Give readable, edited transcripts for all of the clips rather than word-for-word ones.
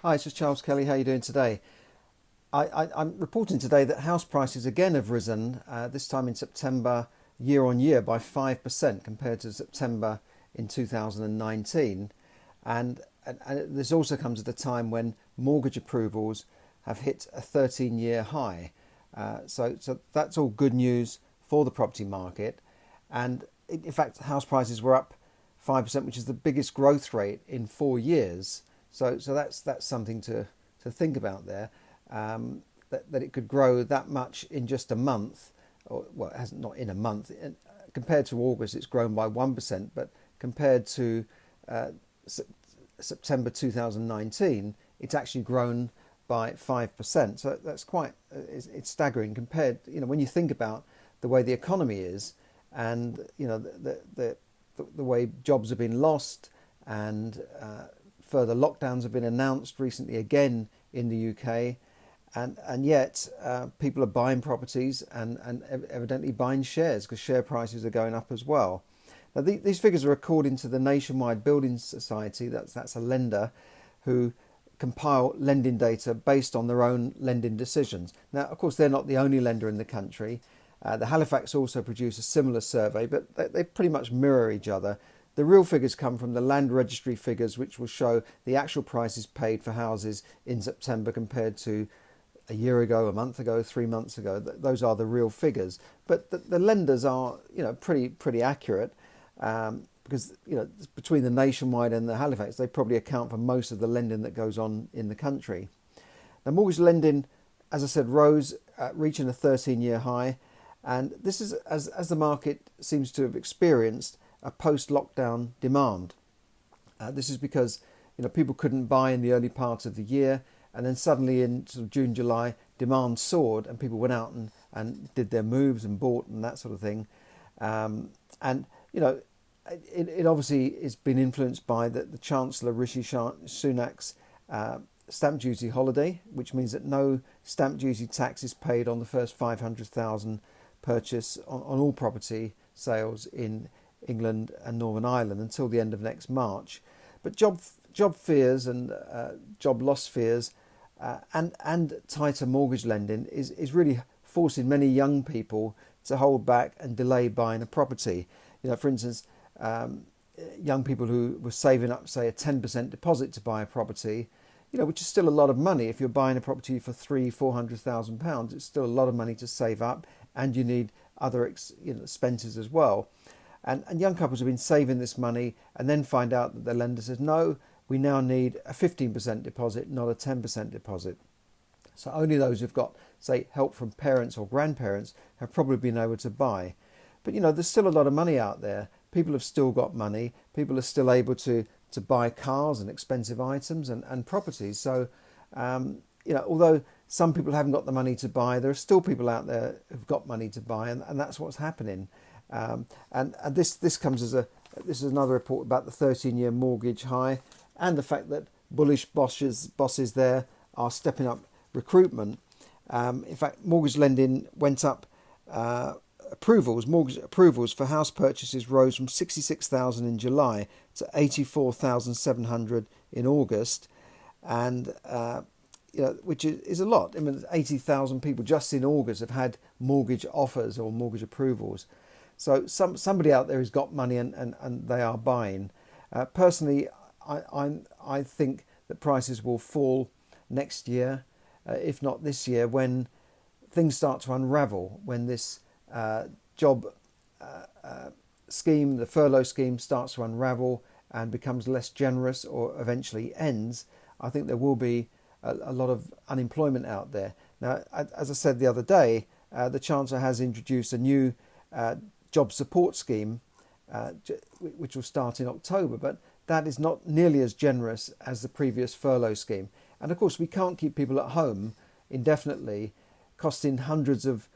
Hi, it's just Charles Kelly. How are you doing today? I'm reporting today that house prices again have risen, this time in September, year on year by 5% compared to September in 2019. And this also comes at a time when mortgage approvals have hit a 13-year high. So that's all good news for the property market. And in fact, house prices were up 5%, which is the biggest growth rate in 4 years. So that's something to think about there. That it could grow that much in just a month, or well, it hasn't, not in a month. Compared to August, it's grown by 1%, but compared to uh, September 2019, it's actually grown by 5%. So that's quite it's staggering compared. When you think about the way the economy is, and the way jobs have been lost, and further lockdowns have been announced recently again in the UK, and yet people are buying properties and evidently buying shares because share prices are going up as well. Now these figures are according to the Nationwide Building Society. That's a lender who compile lending data based on their own lending decisions. Now, of course, they're not the only lender in the country. The Halifax also produce a similar survey, but they pretty much mirror each other. The real figures come from the Land Registry figures, which will show the actual prices paid for houses in September compared to a year ago, a month ago, 3 months ago. Those are the real figures. But the lenders are, pretty accurate, because between the Nationwide and the Halifax, they probably account for most of the lending that goes on in the country. Now, mortgage lending, as I said, rose, reaching a 13-year high, and this is as the market seems to have experienced a post-lockdown demand. This is because people couldn't buy in the early part of the year, and then suddenly in sort of June, July, demand soared, and people went out and did their moves and bought and that sort of thing. And it obviously has been influenced by the Chancellor Rishi Sunak's stamp duty holiday, which means that no stamp duty tax is paid on the first 500,000 purchase on all property sales in England and Northern Ireland until the end of next March. But job fears and job loss fears and tighter mortgage lending is really forcing many young people to hold back and delay buying a property. For instance, young people who were saving up, say, a 10% deposit to buy a property, which is still a lot of money. If you're buying a property for £400,000, it's still a lot of money to save up, and you need other expenses as well. And young couples have been saving this money and then find out that the lender says, no, we now need a 15% deposit, not a 10% deposit. So only those who've got, say, help from parents or grandparents have probably been able to buy. But, there's still a lot of money out there. People have still got money. People are still able to buy cars and expensive items and properties. So, although some people haven't got the money to buy, there are still people out there who've got money to buy, and that's what's happening. And this comes as this is another report about the 13-year mortgage high, and the fact that bullish bosses there are stepping up recruitment. In fact, mortgage lending went up. Mortgage approvals for house purchases rose from 66,000 in July to 84,700 in August, and which is a lot. I mean, 80,000 people just in August have had mortgage offers or mortgage approvals. So somebody out there has got money and they are buying. Personally, I think that prices will fall next year, if not this year, when things start to unravel, when this job scheme, the furlough scheme, starts to unravel and becomes less generous or eventually ends. I think there will be a lot of unemployment out there. Now, as I said the other day, the Chancellor has introduced a new job support scheme, which will start in October, but that is not nearly as generous as the previous furlough scheme. And of course, we can't keep people at home indefinitely, costing hundreds of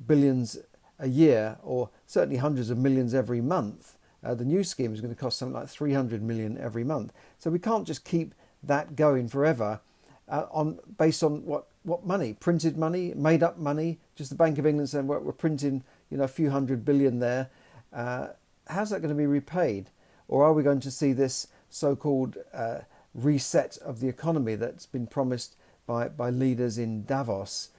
billions a year, or certainly hundreds of millions every month. The new scheme is going to cost something like 300 million every month. So we can't just keep that going forever based on what money? Printed money, made up money. Just the Bank of England saying we're printing a few hundred billion there. How's that going to be repaid? Or are we going to see this so-called reset of the economy that's been promised by leaders in Davos.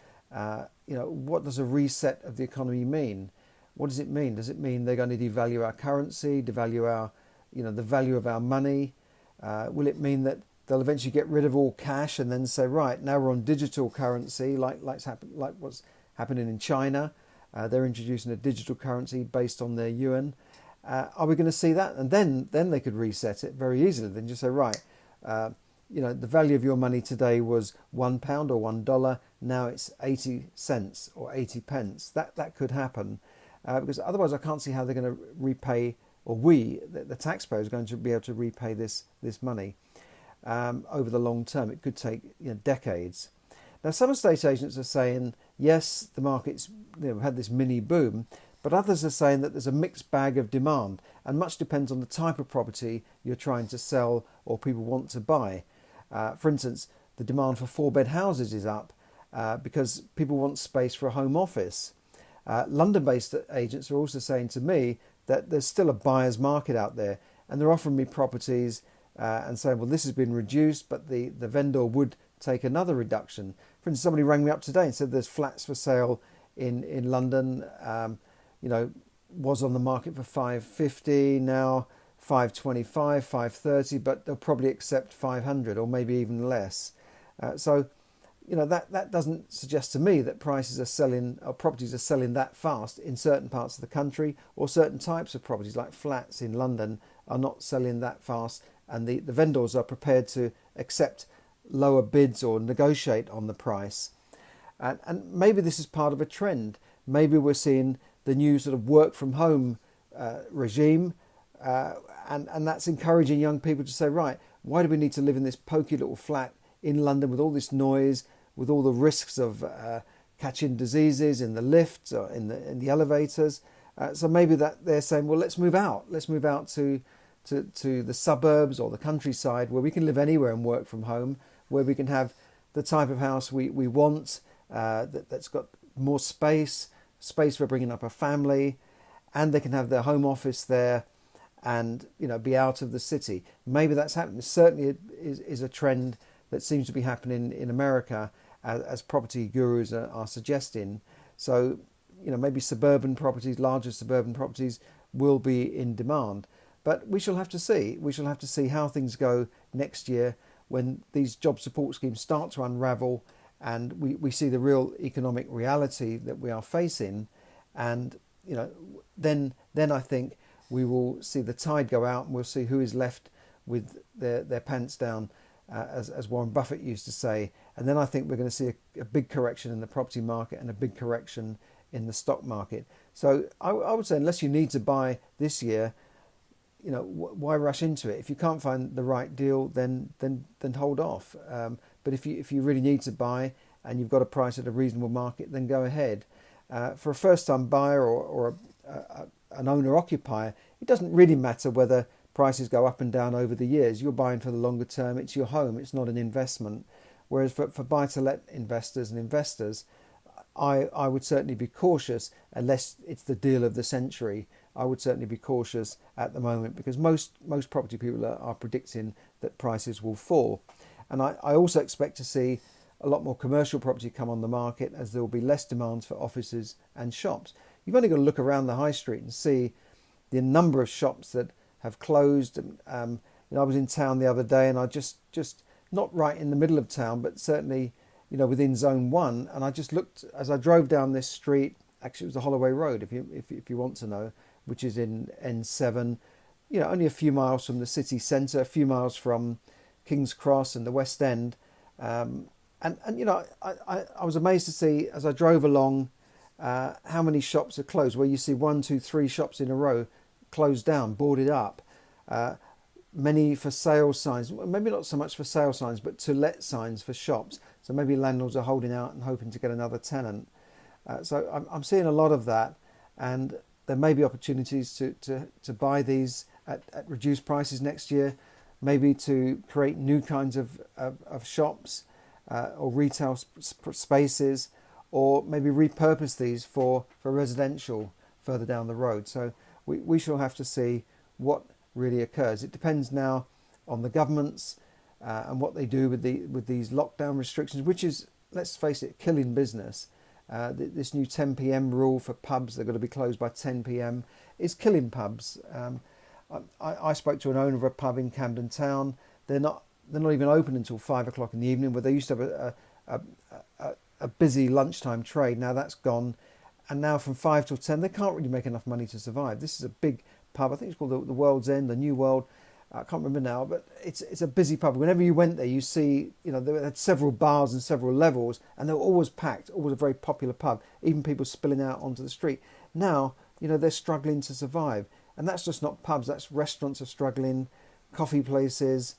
What does a reset of the economy mean? What does it mean? Does it mean they're going to devalue our currency, devalue our, the value of our money? Will it mean that they'll eventually get rid of all cash and then say, right, now we're on digital currency, like what's happening in China? They're introducing a digital currency based on their yuan. Are we going to see that? And then they could reset it very easily. Then just say, right, the value of your money today was £1 or $1. Now it's 80 cents or 80 pence. That could happen because otherwise I can't see how they're going to repay, or the taxpayer, is going to be able to repay this money over the long term. It could take decades. Now, some estate agents are saying, yes, the market's had this mini boom, but others are saying that there's a mixed bag of demand, and much depends on the type of property you're trying to sell or people want to buy. For instance, the demand for 4-bed houses is up because people want space for a home office. London-based agents are also saying to me that there's still a buyer's market out there, and they're offering me properties and saying, well, this has been reduced, but the vendor would take another reduction. For instance, somebody rang me up today and said there's flats for sale in London, was on the market for 550, now 525, 530, but they'll probably accept 500 or maybe even less. That doesn't suggest to me that prices are selling, or properties are selling that fast in certain parts of the country, or certain types of properties like flats in London are not selling that fast, and the vendors are prepared to accept lower bids or negotiate on the price. And maybe this is part of a trend. Maybe we're seeing the new sort of work from home regime, and that's encouraging young people to say, right, why do we need to live in this pokey little flat in London with all this noise, with all the risks of catching diseases in the lifts or in the elevators? So maybe that they're saying, well, let's move out to the suburbs or the countryside where we can live anywhere and work from home, where we can have the type of house we want, that's got more space for bringing up a family, and they can have their home office there and be out of the city. Maybe that's happening. It certainly is a trend that seems to be happening in America, as property gurus are suggesting. So maybe larger suburban properties will be in demand. But we shall have to see. We shall have to see how things go next year when these job support schemes start to unravel and we see the real economic reality that we are facing. And then I think we will see the tide go out, and we'll see who is left with their pants down, as Warren Buffett used to say. And then I think we're going to see a big correction in the property market and a big correction in the stock market. So I would say, unless you need to buy this year, why rush into it? If you can't find the right deal, then hold off. But if you really need to buy and you've got a price at a reasonable market, then go ahead. For a first-time buyer or an owner-occupier, it doesn't really matter whether prices go up and down over the years. You're buying for the longer term. It's your home. It's not an investment. Whereas for buy-to-let investors and investors, I would certainly be cautious unless it's the deal of the century. I would certainly be cautious at the moment because most property people are predicting that prices will fall. And I also expect to see a lot more commercial property come on the market as there will be less demand for offices and shops. You've only got to look around the high street and see the number of shops that have closed. I was in town the other day, and I just not right in the middle of town, but certainly within zone 1, and I just looked as I drove down this street. Actually, it was the Holloway Road, if you want to know, which is in N7. Only a few miles from the city centre, a few miles from King's Cross and the West End. I was amazed to see as I drove along how many shops are closed. Where you see 1, 2, 3 shops in a row closed down, boarded up. Many for sale signs, maybe not so much for sale signs, but to let signs for shops. So maybe landlords are holding out and hoping to get another tenant. So I'm seeing a lot of that, and there may be opportunities to buy these at reduced prices next year, maybe to create new kinds of shops or retail spaces, or maybe repurpose these for residential further down the road. So we shall have to see what really occurs. It depends now on the governments, and what they do with these lockdown restrictions, which is, let's face it, killing business. This new 10 p.m. rule for pubs, they've got to be closed by 10 p.m. is killing pubs. I spoke to an owner of a pub in Camden Town. They're not even open until 5 o'clock in the evening, where they used to have a busy lunchtime trade. Now that's gone, and now from 5 till 10 they can't really make enough money to survive. This is a big pub. I think it's called the World's End, the New World. I can't remember now, but it's a busy pub. Whenever you went there, you see, they had several bars and several levels, and they were always packed. Always a very popular pub. Even people spilling out onto the street. Now, they're struggling to survive, and that's just not pubs. That's restaurants are struggling, coffee places,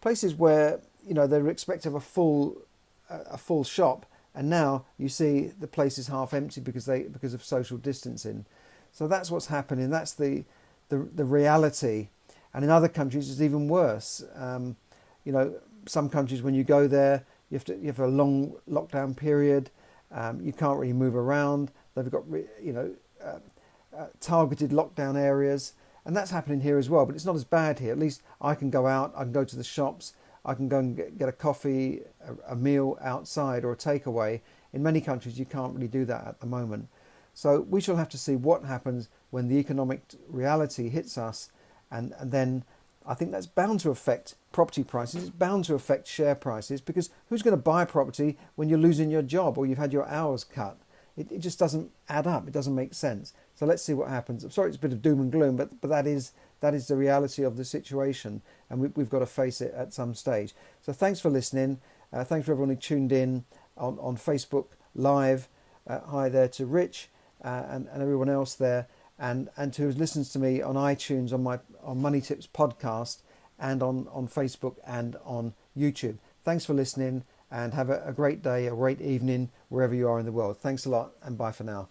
places where they were expecting a full shop, and now you see the place is half empty because of social distancing. So that's what's happening. That's the reality. And in other countries, it's even worse. Some countries, when you go there, you have a long lockdown period. You can't really move around. They've got targeted lockdown areas, and that's happening here as well. But it's not as bad here. At least I can go out. I can go to the shops. I can go and get a coffee, a meal outside, or a takeaway. In many countries, you can't really do that at the moment. So we shall have to see what happens when the economic reality hits us. And then I think that's bound to affect property prices. It's bound to affect share prices, because who's going to buy property when you're losing your job or you've had your hours cut? It just doesn't add up. It doesn't make sense. So let's see what happens. I'm sorry it's a bit of doom and gloom, but that is the reality of the situation, and we've got to face it at some stage. So thanks for listening. Thanks for everyone who tuned in on Facebook Live. Hi there to Rich and everyone else there. And who listens to me on iTunes, on Money Tips podcast, and on Facebook and on YouTube. Thanks for listening, and have a great day, a great evening, wherever you are in the world. Thanks a lot, and bye for now.